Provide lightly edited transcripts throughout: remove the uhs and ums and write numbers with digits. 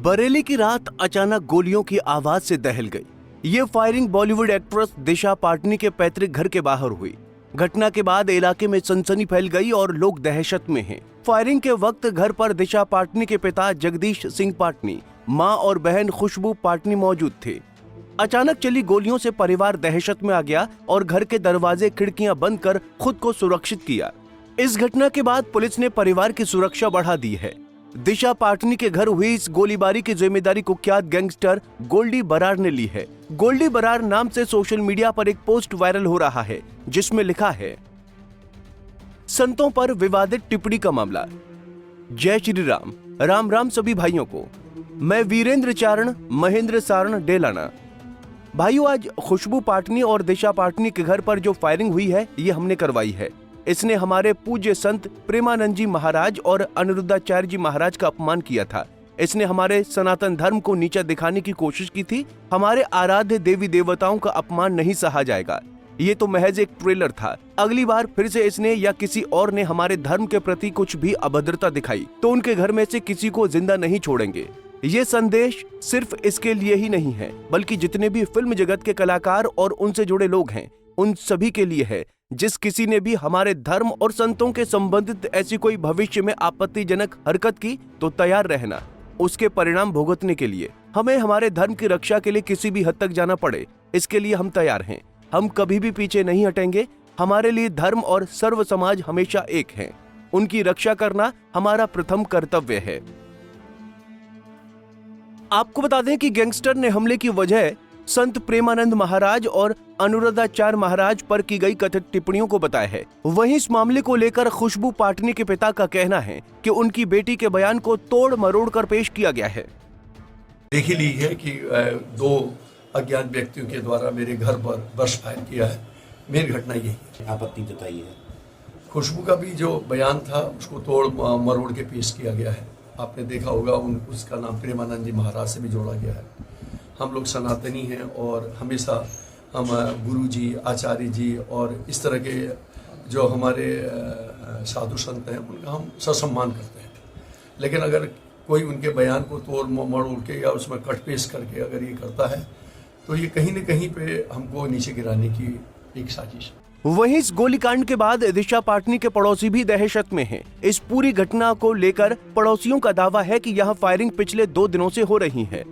बरेली की रात अचानक गोलियों की आवाज से दहल गई। ये फायरिंग बॉलीवुड एक्ट्रेस दिशा पाटनी के पैतृक घर के बाहर हुई। घटना के बाद इलाके में सनसनी फैल गई और लोग दहशत में हैं। फायरिंग के वक्त घर पर दिशा पाटनी के पिता जगदीश सिंह पाटनी, मां और बहन खुशबू पाटनी मौजूद थे। अचानक चली गोलियों से परिवार दहशत में आ गया और घर के दरवाजे खिड़कियां बंद कर खुद को सुरक्षित किया। इस घटना के बाद पुलिस ने परिवार की सुरक्षा बढ़ा दी है। दिशा पाटनी के घर हुई इस गोलीबारी की जिम्मेदारी कुख्यात गैंगस्टर गोल्डी बरार ने ली है। गोल्डी बरार नाम से सोशल मीडिया पर एक पोस्ट वायरल हो रहा है जिसमें लिखा है, संतों पर विवादित टिप्पणी का मामला। जय श्री राम, राम राम सभी भाइयों को। मैं वीरेंद्र चारण महेंद्र सारण डेलाना। भाइयों, आज खुशबू पाटनी और दिशा पाटनी के घर पर जो फायरिंग हुई है ये हमने करवाई है। इसने हमारे पूज्य संत प्रेमानंद जी महाराज और अनिरुद्धाचार्य जी महाराज का अपमान किया था। इसने हमारे सनातन धर्म को नीचा दिखाने की कोशिश की थी। हमारे आराध्य देवी देवताओं का अपमान नहीं सहा जाएगा। ये तो महज एक ट्रेलर था। अगली बार फिर से इसने या किसी और ने हमारे धर्म के प्रति कुछ भी अभद्रता दिखाई तो उनके घर में से किसी को जिंदा नहीं छोड़ेंगे। ये संदेश सिर्फ इसके लिए ही नहीं है, बल्कि जितने भी फिल्म जगत के कलाकार और उनसे जुड़े लोग हैं उन सभी के लिए है। जिस किसी ने भी हमारे धर्म और संतों के संबंधित ऐसी कोई भविष्य में आपत्तिजनक हरकत की तो तैयार रहना उसके परिणाम भुगतने के लिए। हमें हमारे धर्म की रक्षा के लिए किसी भी हद तक जाना पड़े, इसके लिए हम तैयार हैं। हम कभी भी पीछे नहीं हटेंगे। हमारे लिए धर्म और सर्व समाज हमेशा एक है। उनकी रक्षा करना हमारा प्रथम कर्तव्य है। आपको बता दें कि गैंगस्टर ने हमले की वजह संत प्रेमानंद महाराज और अनिरुद्धाचार्य महाराज पर की गई कथित टिप्पणियों को बताया है। वहीं इस मामले को लेकर खुशबू पाटनी के पिता का कहना है कि उनकी बेटी के बयान को तोड़ मरोड़ कर पेश किया गया है। देख ही ली है कि दो अज्ञात व्यक्तियों के द्वारा मेरे घर पर बर्स्ट फायर किया है। मेन घटना यही है। आपत्ति जताई है। खुशबू का भी जो बयान था उसको तोड़ मरोड़ के पेश किया गया है। आपने देखा होगा उसका नाम प्रेमानंद जी महाराज से भी जोड़ा गया है। हम लोग सनातनी हैं और हमेशा हम गुरु जी, आचार्य जी और इस तरह के जो हमारे साधु संत हैं उनका हम ससम्मान करते हैं। लेकिन अगर कोई उनके बयान को तोड़ मरोड़ के या उसमें कट पेश करके अगर ये करता है तो ये कहीं न कहीं पे हमको नीचे गिराने की एक साजिश है। वहीं इस गोलीकांड के बाद दिशा पाटनी के पड़ोसी भी दहशत में हैं। इस पूरी घटना को लेकर पड़ोसियों का दावा है कि यहाँ फायरिंग पिछले 2 दिनों से हो रही है।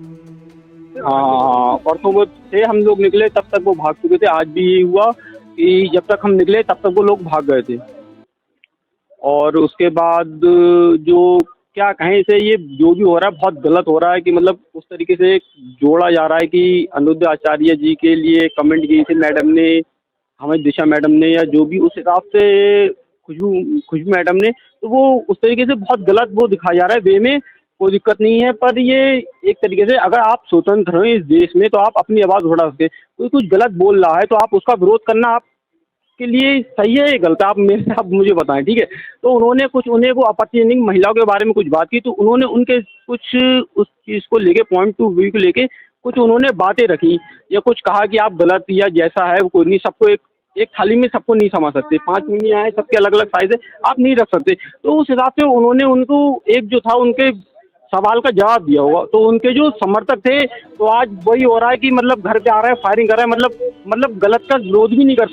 परसों से हम लोग निकले तब तक वो भाग चुके थे। आज भी ये हुआ कि जब तक हम निकले तब तक वो लोग भाग गए थे। और उसके बाद जो क्या कहें इसे, ये जो भी हो रहा है बहुत गलत हो रहा है कि मतलब उस तरीके से जोड़ा जा रहा है कि अनिरुद्धाचार्य जी के लिए कमेंट की थी मैडम ने, हमें दिशा मैडम ने, या जो भी उस हिसाब से खुशबू मैडम ने, तो वो उस तरीके से बहुत गलत वो दिखाया जा रहा है। वे में कोई दिक्कत नहीं है, पर ये एक तरीके से अगर आप स्वतंत्र हो इस देश में तो आप अपनी आवाज़ उठा सकते। कोई कुछ गलत बोल रहा है तो आप उसका विरोध करना आपके लिए सही है या गलत है, आप मुझे बताएं, ठीक है। तो उन्हें वो आपत्तिजनक महिलाओं के बारे में कुछ बात की तो उन्होंने उनके कुछ उस चीज़ को लेके पॉइंट टू व्यू को लेके कुछ उन्होंने बातें रखी या कुछ कहा कि आप गलत या जैसा है वो कोई नहीं, सबको एक थाली में सबको नहीं समा सकते। 5 मिनट आए, सबके अलग अलग साइज है, आप नहीं रख सकते। तो उस हिसाब से उन्होंने उनको एक जो था उनके सवाल का जवाब दिया होगा। तो उनके जो समर्थक थे तो आज वही हो रहा है कि मतलब घर पे आ रहा है, फायरिंग कर रहा है, मतलब गलत का विरोध भी नहीं कर।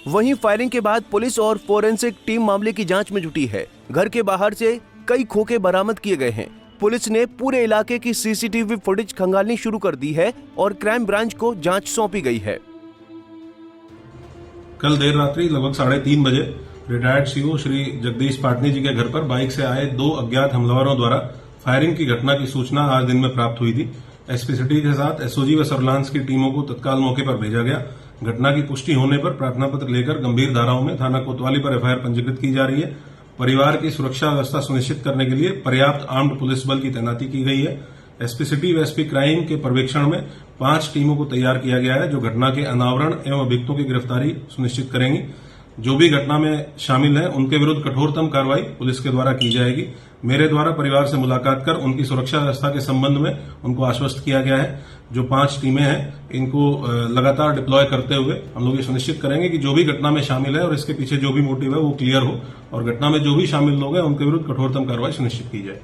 वहीं फायरिंग के बाद पुलिस और फोरेंसिक टीम मामले की जांच में जुटी है। घर के बाहर से कई खोखे बरामद किए गए हैं। पुलिस ने पूरे इलाके की सीसीटीवी फुटेज खंगालनी शुरू कर दी है और क्राइम ब्रांच को जांच सौंपी गई है। कल देर रात्रि लगभग 3:30 बजे रिटायर्ड सीओ श्री जगदीश पाटनी जी के घर पर बाइक से आए 2 अज्ञात हमलावरों द्वारा फायरिंग की घटना की सूचना आज दिन में प्राप्त हुई थी। एसपी सिटी के साथ एसओजी व सर्विलांस की टीमों को तत्काल मौके पर भेजा गया। घटना की पुष्टि होने पर प्रार्थना पत्र लेकर गंभीर धाराओं में थाना कोतवाली पर एफआईआर पंजीकृत की जा रही है। परिवार की सुरक्षा व्यवस्था सुनिश्चित करने के लिए पर्याप्त आर्म्ड पुलिस बल की तैनाती की गई है। एसपी सिटी व एसपी क्राइम के पर्यवेक्षण में 5 टीमों को तैयार किया गया है जो घटना के अनावरण एवं अभियुक्तों की गिरफ्तारी सुनिश्चित करेंगी। जो भी घटना में शामिल है उनके विरुद्ध कठोरतम कार्रवाई पुलिस के द्वारा की जाएगी। मेरे द्वारा परिवार से मुलाकात कर उनकी सुरक्षा व्यवस्था के संबंध में उनको आश्वस्त किया गया है। जो 5 टीमें हैं इनको लगातार डिप्लॉय करते हुए हम लोग ये सुनिश्चित करेंगे कि जो भी घटना में शामिल है और इसके पीछे जो भी मोटिव है वो क्लियर हो और घटना में जो भी शामिल लोग हैं उनके विरुद्ध कठोरतम कार्रवाई सुनिश्चित की जाए।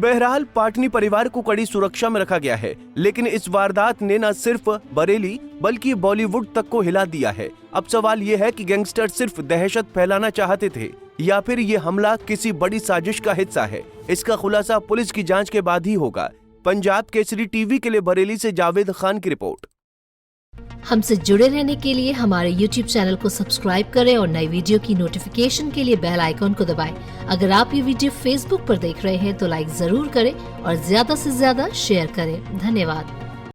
बहरहाल पाटनी परिवार को कड़ी सुरक्षा में रखा गया है, लेकिन इस वारदात ने न सिर्फ बरेली बल्कि बॉलीवुड तक को हिला दिया है। अब सवाल ये है कि गैंगस्टर सिर्फ दहशत फैलाना चाहते थे या फिर ये हमला किसी बड़ी साजिश का हिस्सा है। इसका खुलासा पुलिस की जांच के बाद ही होगा। पंजाब केसरी टीवी के लिए बरेली से जावेद खान की रिपोर्ट। हमसे जुड़े रहने के लिए हमारे YouTube चैनल को सब्सक्राइब करें और नई वीडियो की नोटिफिकेशन के लिए बेल आइकॉन को दबाएं। अगर आप ये वीडियो Facebook पर देख रहे हैं तो लाइक जरूर करें और ज्यादा से ज्यादा शेयर करें। धन्यवाद।